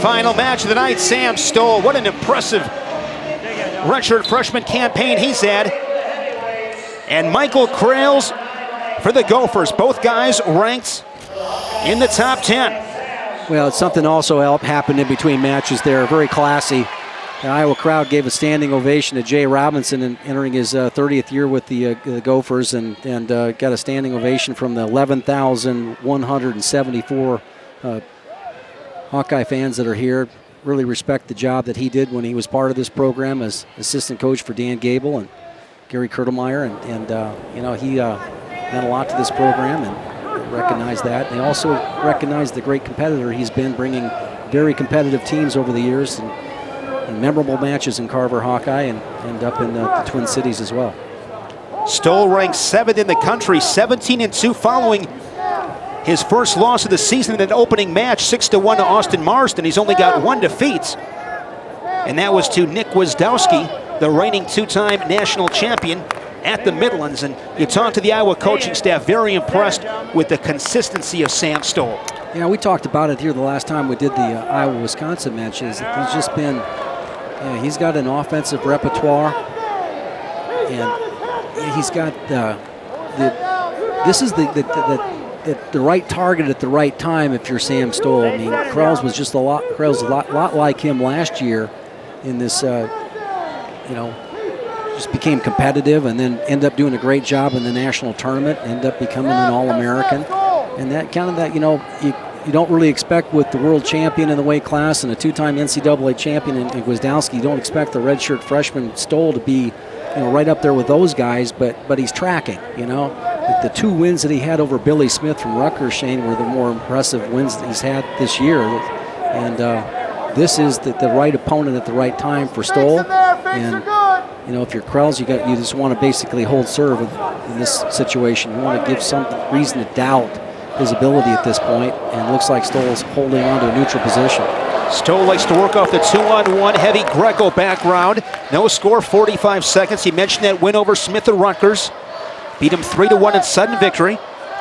Final match of the night, Sam Stoll. What an impressive redshirt freshman campaign he's had. And Michael Kroells for the Gophers. Both guys ranked in the top 10. Well, it's something also happened in between matches there. Very classy. The Iowa crowd gave a standing ovation to Jay Robinson entering his 30th year with the Gophers, and got a standing ovation from the 11,174 Hawkeye fans that are here. Really respect the job that he did when he was part of this program as assistant coach for Dan Gable and Gary Kurtelmeyer, and he meant a lot to this program and recognized that. They also recognized the great competitor he's been, bringing very competitive teams over the years and memorable matches in Carver Hawkeye and up in the Twin Cities as well. Stoll ranks 7th in the country, 17-2 following his first loss of the season in an opening match, 6-1 to Austin Marston. He's only got 1 defeat, and that was to Nick Wisdowski, the reigning 2-time national champion at the Midlands. And you talk to the Iowa coaching staff, very impressed with the consistency of Sam Stoll. Yeah, we talked about it here the last time we did the Iowa-Wisconsin matches. He's just been, he's got an offensive repertoire, and he's got this is the right target at the right time if you're Sam Stoll. I mean, Kroells was just a lot like him last year in this, just became competitive and then ended up doing a great job in the national tournament, ended up becoming an All-American. And that kind of you don't really expect with the world champion in the weight class and a 2-time NCAA champion in Wisdowski. You don't expect the redshirt freshman Stoll to be, right up there with those guys, but he's tracking, The 2 wins that he had over Billy Smith from Rutgers, Shane, were the more impressive wins that he's had this year. And this is the right opponent at the right time for Stoll. And if you're Kroells, you just want to basically hold serve in this situation. You want to give some reason to doubt his ability at this point, and it looks like Stoll's holding on to a neutral position. Stoll likes to work off the 2-on-1 heavy Greco background. No score, 45 seconds. He mentioned that win over Smith at Rutgers. Beat him 3-1 in sudden victory,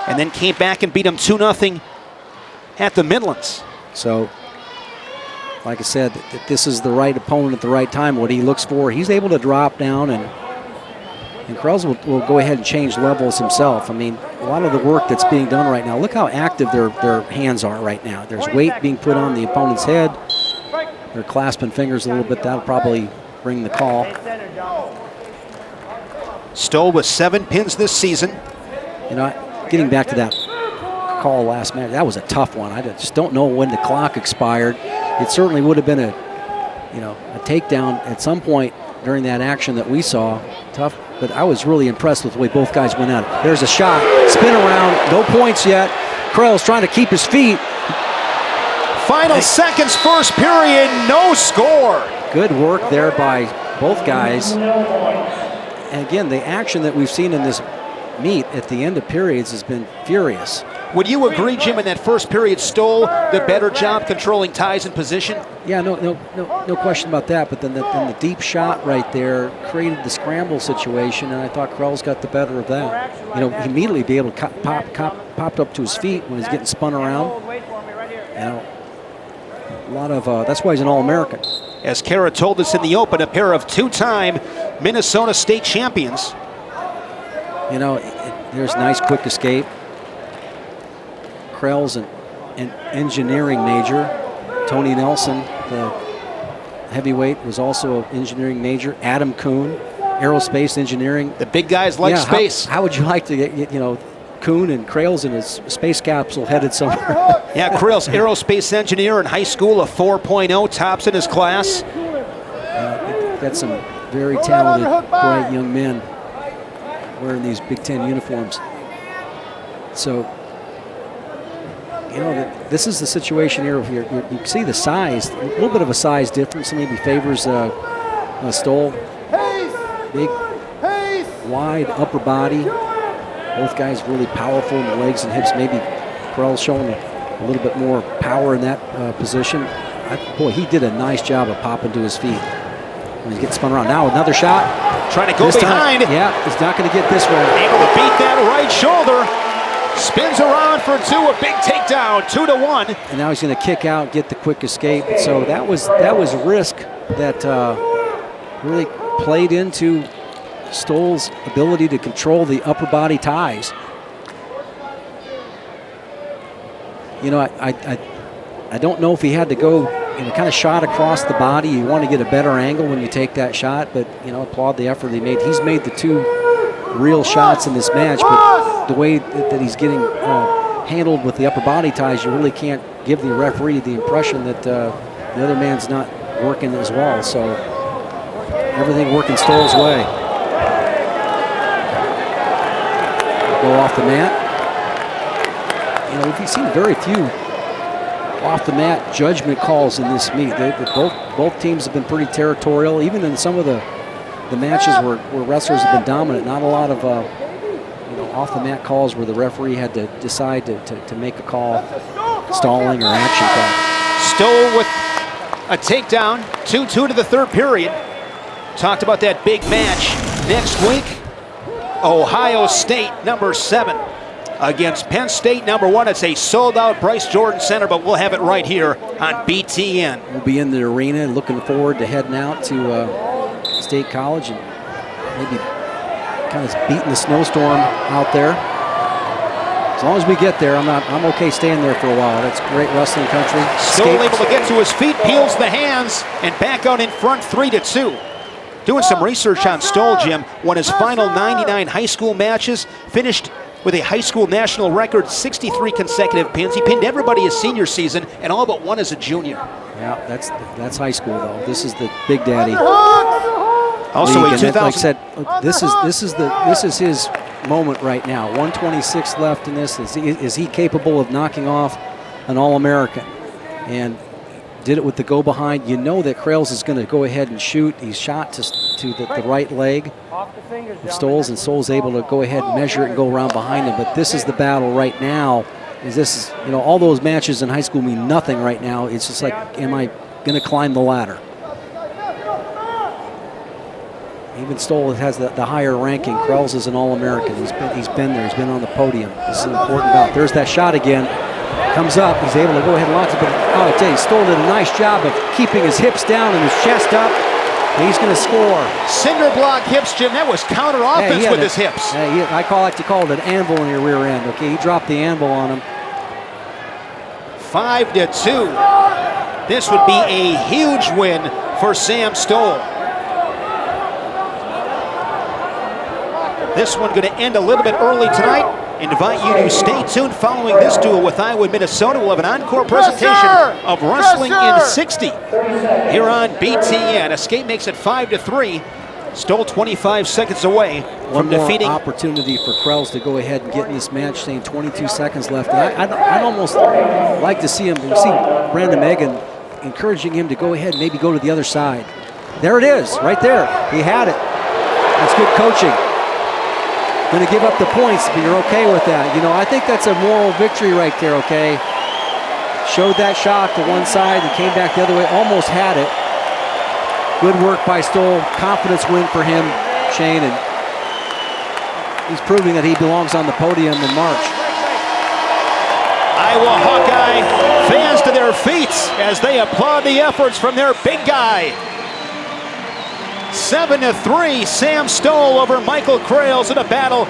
and then came back and beat him 2-0 at the Midlands. So, like I said, this is the right opponent at the right time. What he looks for, he's able to drop down, and Kroells will go ahead and change levels himself. I mean, a lot of the work that's being done right now, look how active their hands are right now. There's weight being put on the opponent's head. They're clasping fingers a little bit. That'll probably bring the call. Stoll with 7 pins this season. Getting back to that call last match, that was a tough one. I just don't know when the clock expired. It certainly would have been a takedown at some point during that action that we saw. Tough, but I was really impressed with the way both guys went at it. There's a shot, spin around, no points yet. Kroells trying to keep his feet. Final seconds, first period, no score. Good work there by both guys. And again, the action that we've seen in this meet at the end of periods has been furious. Would you agree, Jim, in that first period, Stoll the better job controlling ties and position? Yeah, no question about that. But then the deep shot right there created the scramble situation, and I thought Kroells got the better of that. He immediately be able to popped up to his feet when he's getting spun around. A lot of that's why he's an All-American. As Kara told us in the open, a pair of 2-time Minnesota State champions. There's a nice quick escape. Kroells, an engineering major. Tony Nelson, the heavyweight, was also an engineering major. Adam Kuhn, aerospace engineering. The big guys like space. How would you like to get, Kuhn and Kroells in his space capsule headed somewhere? Yeah, Kroells, aerospace engineer in high school, a 4.0, tops in his class. Got some very talented, bright young men wearing these Big Ten uniforms. So, this is the situation here. You can see the size, a little bit of a size difference, maybe favors Stoll. Big, wide upper body. Both guys really powerful in the legs and hips. Maybe Kroells showing a little bit more power in that position. Boy, he did a nice job of popping to his feet when he's getting spun around. Now another shot. Trying to go behind. Yeah, he's not going to get this one. Able to beat that right shoulder. Spins around for two, a big takedown, 2-1. And now he's going to kick out, get the quick escape. So that was a risk that really played into Stoll's ability to control the upper body ties. You know, I don't know if he had to go, kind of shot across the body. You want to get a better angle when you take that shot, but, applaud the effort he made. He's made the 2 real shots in this match, but the way that he's getting handled with the upper body ties, you really can't give the referee the impression that the other man's not working as well. So everything working Stoll's way. Go off the mat. We've seen very few off the mat judgment calls in this meet. Both teams have been pretty territorial, even in some of the matches where wrestlers have been dominant. Not a lot of off the mat calls where the referee had to decide to make a call, stalling or action call. Stoll with a takedown, 2-2 to the third period. Talked about that big match next week. Ohio State, number 7. Against Penn State, number 1. It's a sold-out Bryce Jordan Center, but we'll have it right here on BTN. We'll be in the arena, looking forward to heading out to State College and maybe kind of beating the snowstorm out there. As long as we get there, I'm okay staying there for a while. That's great wrestling country. Stoll able to get to his feet, peels the hands, and back out in front, 3-2. Doing some research on Stoll, Jim. Won his final 99 high school matches, finished with a high school national record, 63 consecutive pins. He pinned everybody his senior season, and all but one as a junior. Yeah, that's high school though. This is the Big Daddy. Also league. a 2000. Like I said, this is his moment right now. 126 left in this. Is he capable of knocking off an All-American? And did it with the go behind. You know that Kroells is going to go ahead and shoot. He's shot to the right leg of Stoll's, and Stoll's able to go ahead and measure it and go around behind him. But this is the battle right now. All those matches in high school mean nothing right now. It's just like, am I going to climb the ladder? Even Stoll has the higher ranking. Kroells is an All-American. He's been there. He's been on the podium. This is an important bout. There's that shot again. Comes up. He's able to go ahead and launch it. But I tell you, Stoll did a nice job of keeping his hips down and his chest up. And he's going to score. Cinder block hips, Jim. That was counter offense with his hips. I like to call it an anvil in your rear end. Okay, he dropped the anvil on him. 5-2. This would be a huge win for Sam Stoll. This one going to end a little bit early tonight. Invite you to stay tuned following this duel with Iowa, Minnesota. We'll have an encore presentation of Wrestling in 60 here on BTN. Escape makes it 5-3. Stoll 25 seconds away from defeating. One more opportunity for Kroells to go ahead and get in this match, saying 22 seconds left. And I'd almost like to see Brandon Megan encouraging him to go ahead and maybe go to the other side. There it is, right there. He had it. That's good coaching. Going to give up the points, but you're okay with that. I think that's a moral victory right there, okay? Showed that shot to one side and came back the other way, almost had it. Good work by Stoll. Confidence win for him, Shane, and he's proving that he belongs on the podium in March. Iowa Hawkeye fans to their feet as they applaud the efforts from their big guy. 7-3, Sam Stoll over Michael Kroells in a battle